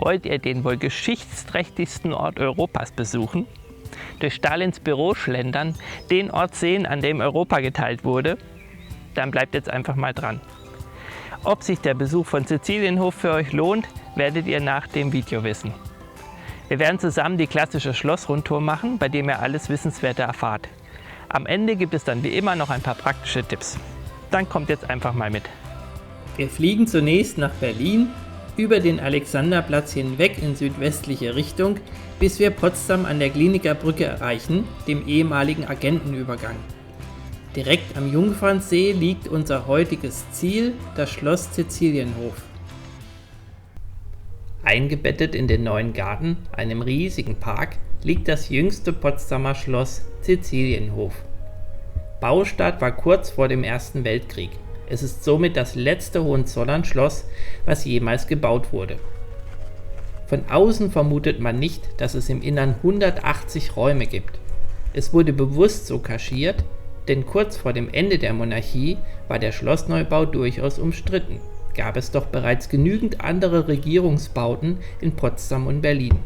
Wollt ihr den wohl geschichtsträchtigsten Ort Europas besuchen? Durch Stalins Büro schlendern, den Ort sehen, an dem Europa geteilt wurde? Dann bleibt jetzt einfach mal dran. Ob sich der Besuch von Sizilienhof für euch lohnt, werdet ihr nach dem Video wissen. Wir werden zusammen die klassische Schlossrundtour machen, bei dem ihr alles Wissenswerte erfahrt. Am Ende gibt es dann wie immer noch ein paar praktische Tipps. Dann kommt jetzt einfach mal mit. Wir fliegen zunächst nach Berlin, über den Alexanderplatz hinweg in südwestliche Richtung, bis wir Potsdam an der Glienicke Brücke erreichen, dem ehemaligen Agentenübergang. Direkt am Jungfernsee liegt unser heutiges Ziel, das Schloss Sizilienhof. Eingebettet in den Neuen Garten, einem riesigen Park, liegt das jüngste Potsdamer Schloss Sizilienhof. Baustart war kurz vor dem Ersten Weltkrieg. Es ist somit das letzte Hohenzollern-Schloss, was jemals gebaut wurde. Von außen vermutet man nicht, dass es im Innern 180 Räume gibt. Es wurde bewusst so kaschiert, denn kurz vor dem Ende der Monarchie war der Schlossneubau durchaus umstritten, gab es doch bereits genügend andere Regierungsbauten in Potsdam und Berlin.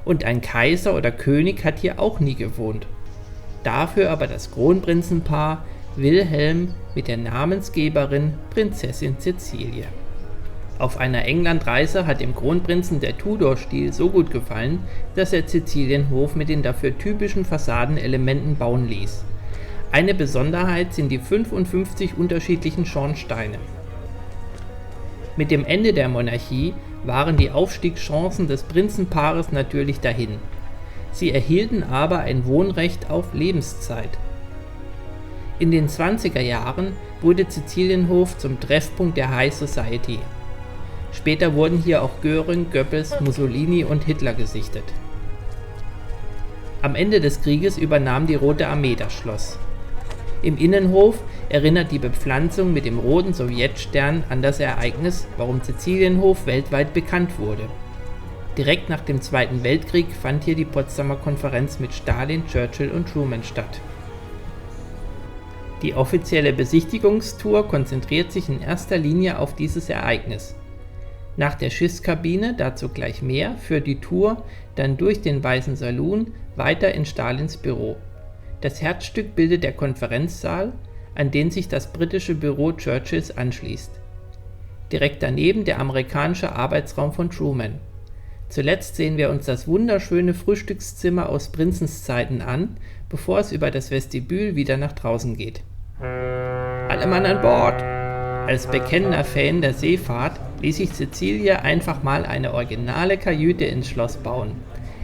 Und ein Kaiser oder König hat hier auch nie gewohnt. Dafür aber das Kronprinzenpaar Wilhelm mit der Namensgeberin Prinzessin Cäcilie. Auf einer Englandreise hat dem Kronprinzen der Tudor-Stil so gut gefallen, dass er Sizilienhof mit den dafür typischen Fassadenelementen bauen ließ. Eine Besonderheit sind die 55 unterschiedlichen Schornsteine. Mit dem Ende der Monarchie waren die Aufstiegschancen des Prinzenpaares natürlich dahin. Sie erhielten aber ein Wohnrecht auf Lebenszeit. In den 20er Jahren wurde Sizilienhof zum Treffpunkt der High Society. Später wurden hier auch Göring, Goebbels, Mussolini und Hitler gesichtet. Am Ende des Krieges übernahm die Rote Armee das Schloss. Im Innenhof erinnert die Bepflanzung mit dem roten Sowjetstern an das Ereignis, warum Sizilienhof weltweit bekannt wurde. Direkt nach dem Zweiten Weltkrieg fand hier die Potsdamer Konferenz mit Stalin, Churchill und Truman statt. Die offizielle Besichtigungstour konzentriert sich in erster Linie auf dieses Ereignis. Nach der Schiffskabine, dazu gleich mehr, führt die Tour dann durch den Weißen Saloon weiter in Stalins Büro. Das Herzstück bildet der Konferenzsaal, an den sich das britische Büro Churchills anschließt. Direkt daneben der amerikanische Arbeitsraum von Truman. Zuletzt sehen wir uns das wunderschöne Frühstückszimmer aus Prinzenszeiten an, bevor es über das Vestibül wieder nach draußen geht. Alle Mann an Bord! Als bekennender Fan der Seefahrt ließ sich Cäcilie einfach mal eine originale Kajüte ins Schloss bauen.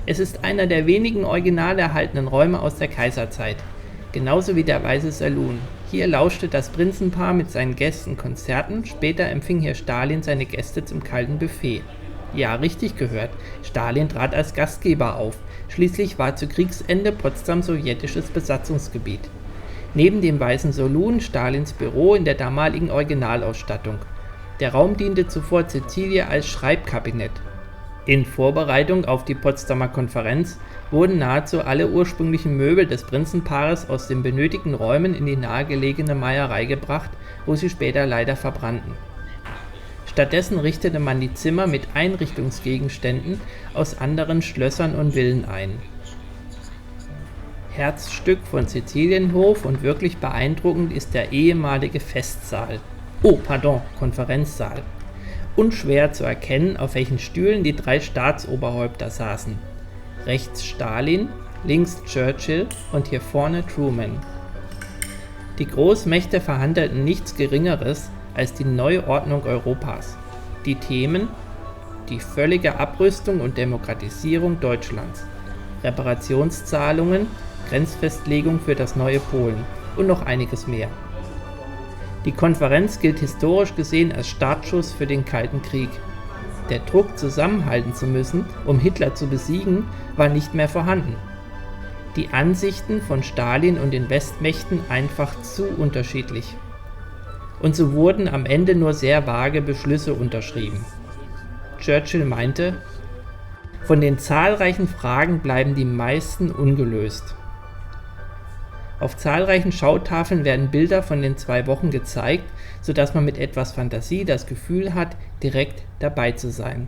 Es ist einer der wenigen original erhaltenen Räume aus der Kaiserzeit, genauso wie der Weiße Saloon. Hier lauschte das Prinzenpaar mit seinen Gästen Konzerten, später empfing hier Stalin seine Gäste zum kalten Buffet. Ja, richtig gehört, Stalin trat als Gastgeber auf, schließlich war zu Kriegsende Potsdam sowjetisches Besatzungsgebiet. Neben dem Weißen Saloon Stalins Büro in der damaligen Originalausstattung. Der Raum diente zuvor Cäcilie als Schreibkabinett. In Vorbereitung auf die Potsdamer Konferenz wurden nahezu alle ursprünglichen Möbel des Prinzenpaares aus den benötigten Räumen in die nahegelegene Meierei gebracht, wo sie später leider verbrannten. Stattdessen richtete man die Zimmer mit Einrichtungsgegenständen aus anderen Schlössern und Villen ein. Herzstück von Sizilienhof und wirklich beeindruckend ist der ehemalige Konferenzsaal. Unschwer zu erkennen, auf welchen Stühlen die drei Staatsoberhäupter saßen. Rechts Stalin, links Churchill und hier vorne Truman. Die Großmächte verhandelten nichts Geringeres als die Neuordnung Europas. Die Themen: die völlige Abrüstung und Demokratisierung Deutschlands, Reparationszahlungen, Grenzfestlegung für das neue Polen und noch einiges mehr. Die Konferenz gilt historisch gesehen als Startschuss für den Kalten Krieg. Der Druck, zusammenhalten zu müssen, um Hitler zu besiegen, war nicht mehr vorhanden. Die Ansichten von Stalin und den Westmächten einfach zu unterschiedlich. Und so wurden am Ende nur sehr vage Beschlüsse unterschrieben. Churchill meinte: Von den zahlreichen Fragen bleiben die meisten ungelöst. Auf zahlreichen Schautafeln werden Bilder von den 2 Wochen gezeigt, sodass man mit etwas Fantasie das Gefühl hat, direkt dabei zu sein.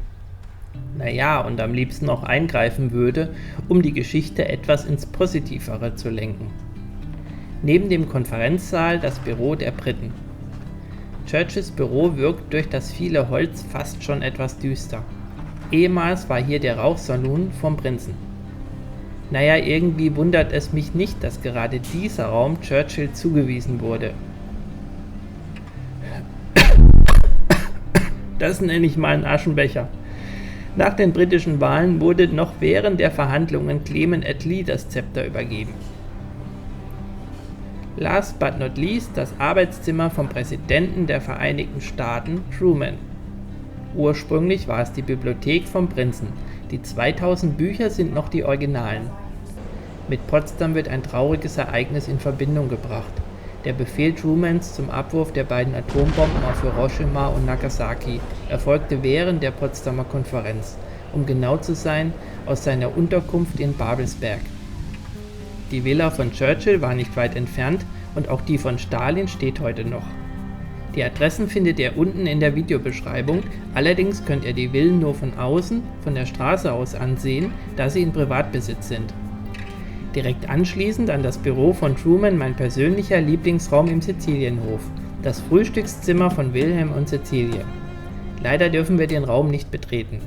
Naja, und am liebsten auch eingreifen würde, um die Geschichte etwas ins Positivere zu lenken. Neben dem Konferenzsaal das Büro der Briten. Churchills Büro wirkt durch das viele Holz fast schon etwas düster. Ehemals war hier der Rauchsalon vom Prinzen. Naja, irgendwie wundert es mich nicht, dass gerade dieser Raum Churchill zugewiesen wurde. Das nenne ich mal einen Aschenbecher. Nach den britischen Wahlen wurde noch während der Verhandlungen Clement Attlee das Zepter übergeben. Last but not least das Arbeitszimmer vom Präsidenten der Vereinigten Staaten, Truman. Ursprünglich war es die Bibliothek vom Prinzen. Die 2000 Bücher sind noch die Originalen. Mit Potsdam wird ein trauriges Ereignis in Verbindung gebracht. Der Befehl Trumans zum Abwurf der beiden Atombomben auf Hiroshima und Nagasaki erfolgte während der Potsdamer Konferenz, um genau zu sein, aus seiner Unterkunft in Babelsberg. Die Villa von Churchill war nicht weit entfernt und auch die von Stalin steht heute noch. Die Adressen findet ihr unten in der Videobeschreibung, allerdings könnt ihr die Villen nur von außen, von der Straße aus ansehen, da sie in Privatbesitz sind. Direkt anschließend an das Büro von Truman mein persönlicher Lieblingsraum im Sizilienhof, das Frühstückszimmer von Wilhelm und Cäcilie. Leider dürfen wir den Raum nicht betreten.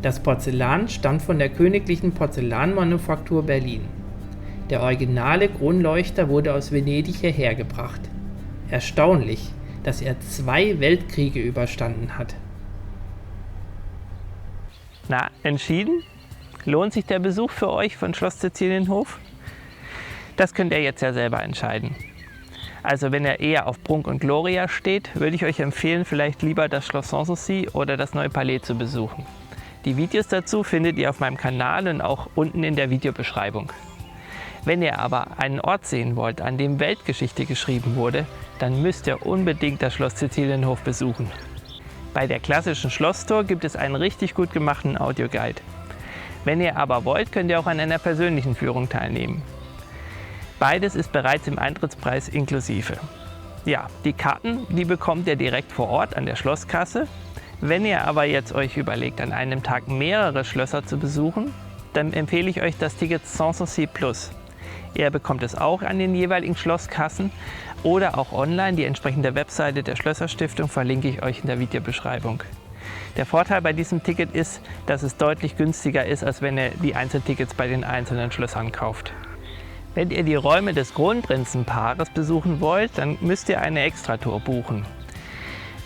Das Porzellan stammt von der Königlichen Porzellanmanufaktur Berlin. Der originale Kronleuchter wurde aus Venedig hierher gebracht. Erstaunlich, dass er 2 Weltkriege überstanden hat. Na, entschieden? Lohnt sich der Besuch für euch von Schloss Cäcilienhof? Das könnt ihr jetzt ja selber entscheiden. Also wenn ihr eher auf Prunk und Gloria steht, würde ich euch empfehlen, vielleicht lieber das Schloss Sanssouci oder das Neue Palais zu besuchen. Die Videos dazu findet ihr auf meinem Kanal und auch unten in der Videobeschreibung. Wenn ihr aber einen Ort sehen wollt, an dem Weltgeschichte geschrieben wurde, dann müsst ihr unbedingt das Schloss Cäcilienhof besuchen. Bei der klassischen Schlosstour gibt es einen richtig gut gemachten Audioguide. Wenn ihr aber wollt, könnt ihr auch an einer persönlichen Führung teilnehmen. Beides ist bereits im Eintrittspreis inklusive. Ja, die Karten, die bekommt ihr direkt vor Ort an der Schlosskasse. Wenn ihr aber jetzt euch überlegt, an einem Tag mehrere Schlösser zu besuchen, dann empfehle ich euch das Ticket Sanssouci Plus. Ihr bekommt es auch an den jeweiligen Schlosskassen oder auch online. Die entsprechende Webseite der Schlösserstiftung verlinke ich euch in der Videobeschreibung. Der Vorteil bei diesem Ticket ist, dass es deutlich günstiger ist, als wenn ihr die Einzeltickets bei den einzelnen Schlössern kauft. Wenn ihr die Räume des Kronprinzenpaares besuchen wollt, dann müsst ihr eine Extratour buchen.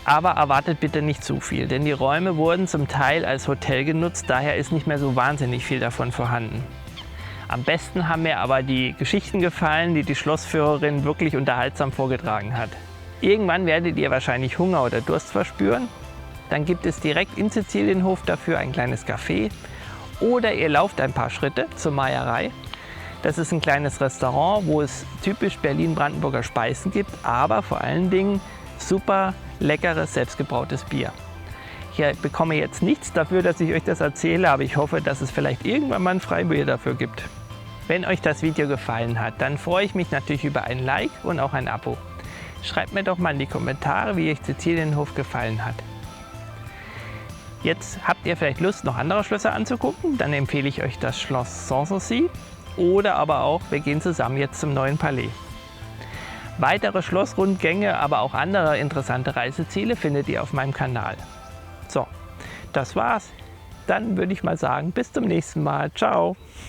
Aber erwartet bitte nicht zu viel, denn die Räume wurden zum Teil als Hotel genutzt, daher ist nicht mehr so wahnsinnig viel davon vorhanden. Am besten haben mir aber die Geschichten gefallen, die die Schlossführerin wirklich unterhaltsam vorgetragen hat. Irgendwann werdet ihr wahrscheinlich Hunger oder Durst verspüren. Dann gibt es direkt in Cäcilienhof dafür ein kleines Café. Oder ihr lauft ein paar Schritte zur Meierei. Das ist ein kleines Restaurant, wo es typisch Berlin-Brandenburger Speisen gibt, aber vor allen Dingen super leckeres, selbstgebrautes Bier. Ich bekomme jetzt nichts dafür, dass ich euch das erzähle, aber ich hoffe, dass es vielleicht irgendwann mal ein Freibier dafür gibt. Wenn euch das Video gefallen hat, dann freue ich mich natürlich über ein Like und auch ein Abo. Schreibt mir doch mal in die Kommentare, wie euch Cäcilienhof gefallen hat. Jetzt habt ihr vielleicht Lust, noch andere Schlösser anzugucken, dann empfehle ich euch das Schloss Sanssouci oder aber auch, wir gehen zusammen jetzt zum Neuen Palais. Weitere Schlossrundgänge, aber auch andere interessante Reiseziele findet ihr auf meinem Kanal. So, das war's. Dann würde ich mal sagen, bis zum nächsten Mal. Ciao!